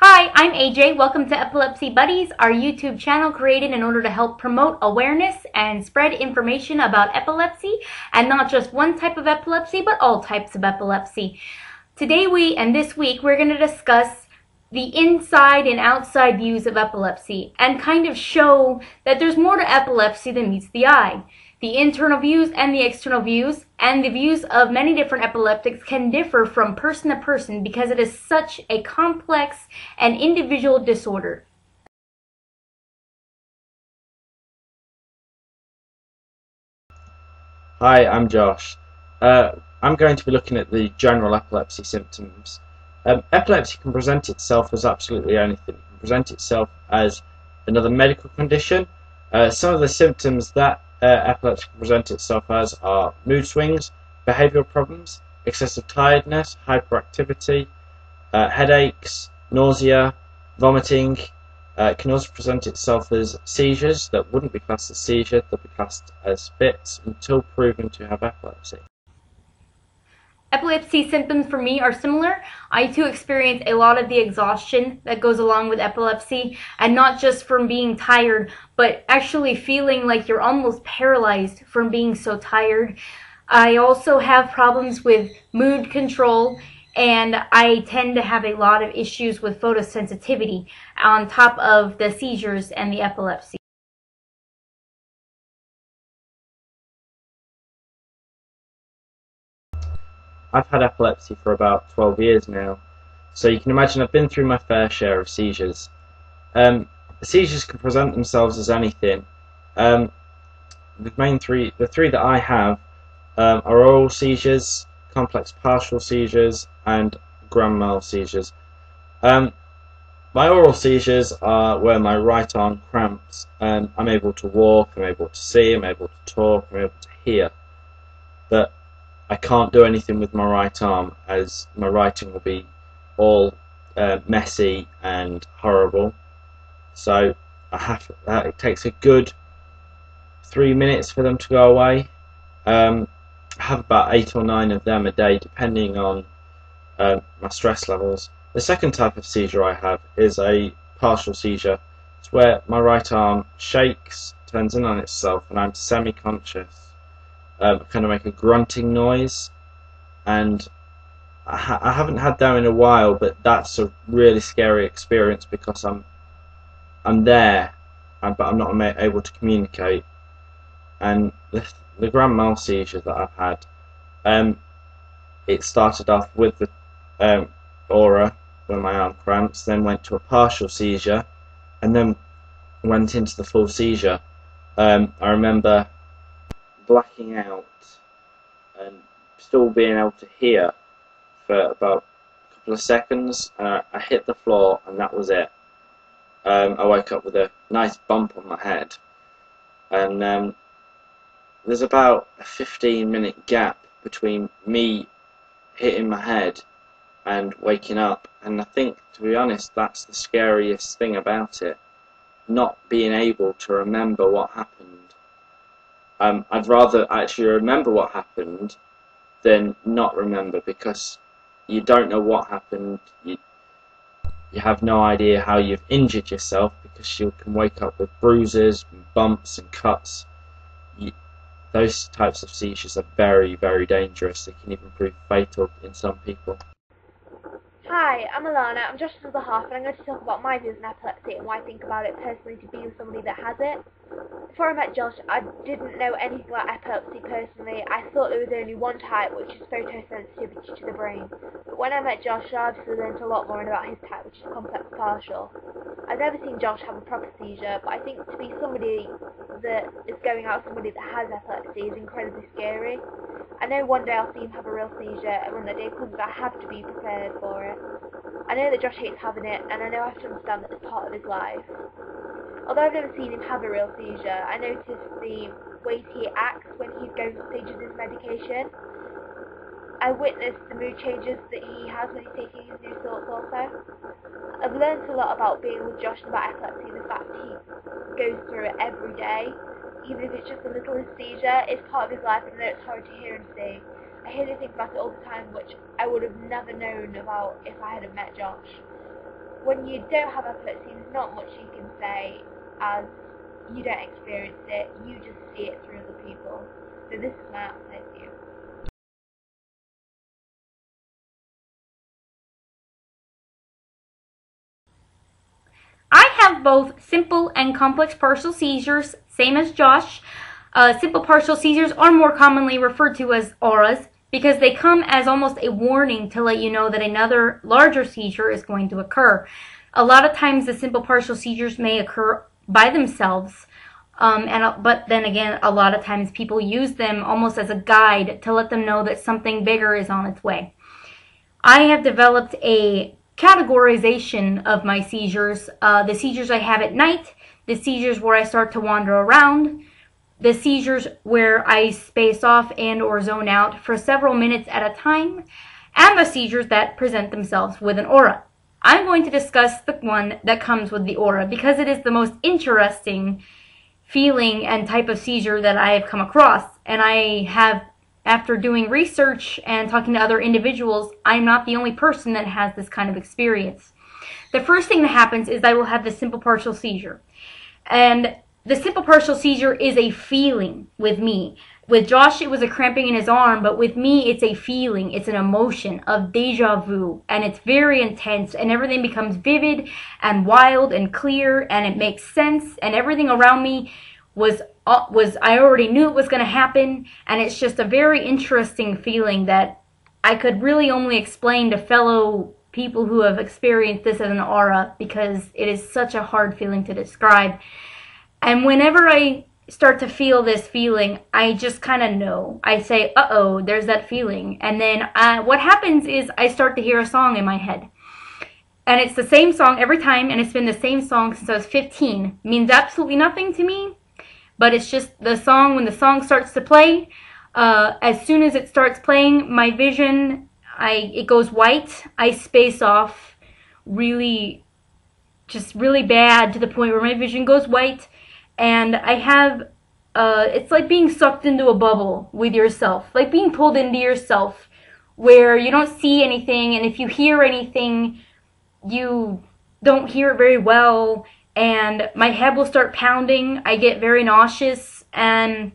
Hi, I'm AJ. Welcome to Epilepsy Buddies, our YouTube channel created in order to help promote awareness and spread information about epilepsy, and not just one type of epilepsy, but all types of epilepsy. Today and this week, we're going to discuss the inside and outside views of epilepsy and kind of show that there's more to epilepsy than meets the eye. The internal views and the external views and the views of many different epileptics can differ from person to person because it is such a complex and individual disorder. Hi, I'm Josh. I'm going to be looking at the general epilepsy symptoms. Epilepsy can present itself as absolutely anything. It can present itself as another medical condition. Some of the symptoms that epilepsy can present itself as are mood swings, behavioural problems, excessive tiredness, hyperactivity, headaches, nausea, vomiting. It can also present itself as seizures that wouldn't be classed as seizure, they'll be classed as fits until proven to have epilepsy. Epilepsy symptoms for me are similar. I too experience a lot of the exhaustion that goes along with epilepsy, and not just from being tired, but actually feeling like you're almost paralyzed from being so tired. I also have problems with mood control, and I tend to have a lot of issues with photosensitivity on top of the seizures and the epilepsy. I've had epilepsy for about 12 years now, so you can imagine I've been through my fair share of seizures. Seizures can present themselves as anything. The three that I have are oral seizures, complex partial seizures, and grand mal seizures. My oral seizures are where my right arm cramps and I'm able to walk, I'm able to see, I'm able to talk, I'm able to hear, but I can't do anything with my right arm as my writing will be all messy and horrible. So it takes a good 3 minutes for them to go away. I have about 8 or 9 of them a day depending on my stress levels. The second type of seizure I have is a partial seizure. It's where my right arm shakes, turns in on itself, and I'm semi-conscious. I kind of make a grunting noise, and I haven't had that in a while, but that's a really scary experience because I'm there, but I'm not able to communicate. And the grand mal seizure that I've had, it started off with the aura, when my arm cramps, then went to a partial seizure, and then went into the full seizure. I remember blacking out and still being able to hear for about a couple of seconds, and I hit the floor and that was it. I woke up with a nice bump on my head, and there's about a 15-minute gap between me hitting my head and waking up, and I think, to be honest, that's the scariest thing about it, not being able to remember what happened. I'd rather actually remember what happened than not remember, because you don't know what happened. You have no idea how you've injured yourself, because you can wake up with bruises and bumps and cuts. Those types of seizures are very, very dangerous. They can even prove fatal in some people. Hi, I'm Alannah, I'm Josh's other half, and I'm going to talk about my views on epilepsy and why I think about it personally to be with somebody that has it. Before I met Josh, I didn't know anything about epilepsy personally. I thought there was only one type, which is photosensitivity to the brain. But when I met Josh, I obviously learned a lot more about his type, which is complex partial. I've never seen Josh have a proper seizure, but I think to be somebody that is going out with somebody that has epilepsy is incredibly scary. I know one day I'll see him have a real seizure, and when that day comes I have to be prepared for it. I know that Josh hates having it, and I know I have to understand that it's part of his life. Although I've never seen him have a real seizure, I notice the ways he acts when he's going through stages of his medication. I witness the mood changes that he has when he's taking his new thoughts also. I've learned a lot about being with Josh about epilepsy, and the fact he goes through it every day. Even if it's just the littlest seizure, it's part of his life, and I know it's hard to hear and see. I hear and think about it all the time, which I would have never known about if I hadn't met Josh. when you don't have epilepsy, there's not much you can say, as you don't experience it, you just see it through other people. So this is my answer to you. I have both simple and complex partial seizures, same as Josh. Simple partial seizures are more commonly referred to as auras because they come as almost a warning to let you know that another larger seizure is going to occur. A lot of times the simple partial seizures may occur by themselves, but then again, a lot of times people use them almost as a guide to let them know that something bigger is on its way. I have developed a categorization of my seizures. The seizures I have at night, the seizures where I start to wander around, the seizures where I space off and or zone out for several minutes at a time, and the seizures that present themselves with an aura. I'm going to discuss the one that comes with the aura because it is the most interesting feeling and type of seizure that I have come across. And I have, after doing research and talking to other individuals, I'm not the only person that has this kind of experience. The first thing that happens is I will have the simple partial seizure. And the simple partial seizure is a feeling with me. With Josh, it was a cramping in his arm, but with me, it's a feeling. It's an emotion of deja vu, and it's very intense, and everything becomes vivid and wild and clear, and it makes sense, and everything around me was I already knew it was going to happen, and it's just a very interesting feeling that I could really only explain to fellow people who have experienced this as an aura because it is such a hard feeling to describe. And whenever I start to feel this feeling, I just kind of know. I say, uh-oh, there's that feeling. And then what happens is I start to hear a song in my head. And it's the same song every time, and it's been the same song since I was 15. It means absolutely nothing to me, but it's just the song. When the song starts to play, as soon as it starts playing, my vision, it goes white. I space off really bad to the point where my vision goes white. And I have, it's like being sucked into a bubble with yourself, like being pulled into yourself, where you don't see anything, and if you hear anything, you don't hear it very well, and my head will start pounding, I get very nauseous, and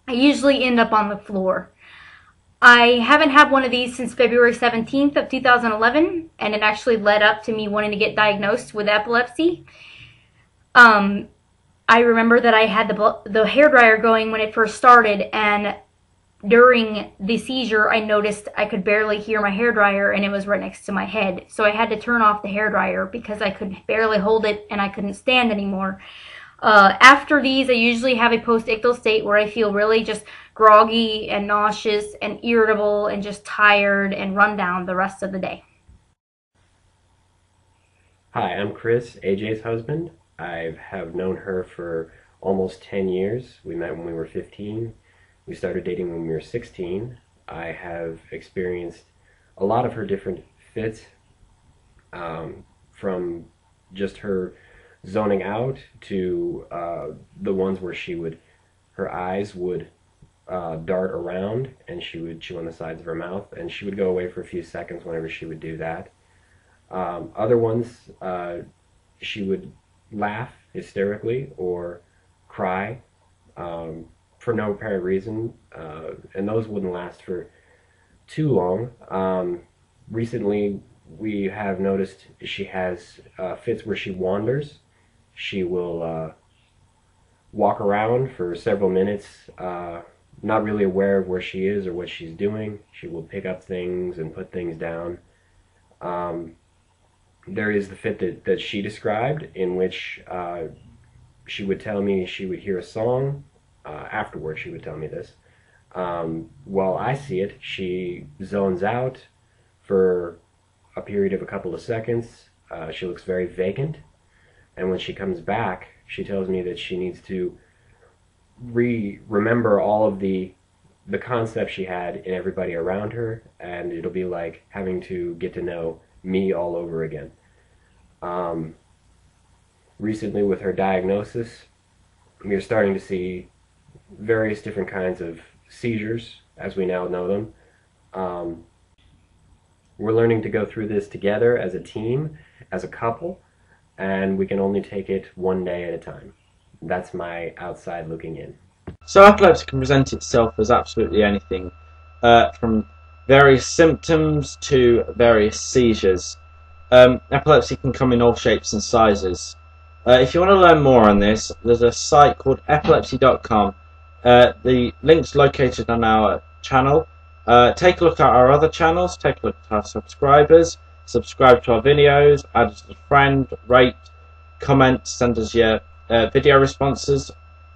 I usually end up on the floor. I haven't had one of these since February 17th of 2011, and it actually led up to me wanting to get diagnosed with epilepsy. I remember that I had the hairdryer going when it first started, and during the seizure I noticed I could barely hear my hairdryer, and it was right next to my head. So I had to turn off the hairdryer because I could barely hold it and I couldn't stand anymore. After these, I usually have a post-ictal state where I feel really just groggy and nauseous and irritable and just tired and run down the rest of the day. Hi, I'm Chris, AJ's husband. I have known her for almost 10 years. We met when we were 15. We started dating when we were 16. I have experienced a lot of her different fits, from just her zoning out to the ones where her eyes would dart around and she would chew on the sides of her mouth, and she would go away for a few seconds whenever she would do that. Other ones, she would laugh hysterically or cry for no apparent reason, and those wouldn't last for too long. Recently, we have noticed she has fits where she wanders. She will walk around for several minutes, not really aware of where she is or what she's doing. She will pick up things and put things down. There is the fit that she described, in which she would tell me she would hear a song. Afterwards, she would tell me this. While I see it, she zones out for a period of a couple of seconds. She looks very vacant. And when she comes back, she tells me that she needs to remember all of the concepts she had in everybody around her, and it'll be like having to get to know me all over again. Recently, with her diagnosis, we are starting to see various different kinds of seizures, as we now know them. We're learning to go through this together as a team, as a couple, and we can only take it one day at a time. That's my outside looking in. So epilepsy can present itself as absolutely anything, from various symptoms to various seizures. Epilepsy can come in all shapes and sizes. If you want to learn more on this, there's a site called epilepsy.com. The link's located on our channel. Take a look at our other channels, take a look at our subscribers, subscribe to our videos, add us as a friend, rate, comment, send us your video responses.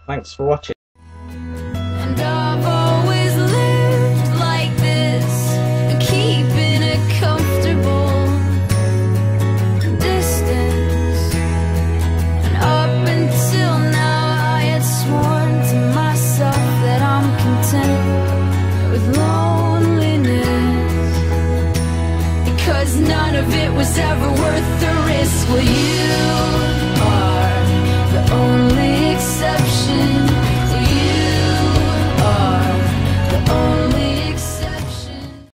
Thanks for watching. And I've always lived like this, keeping a comfortable distance. And up until now I had sworn to myself that I'm content with loneliness, because none of it was ever worth the risk. Will you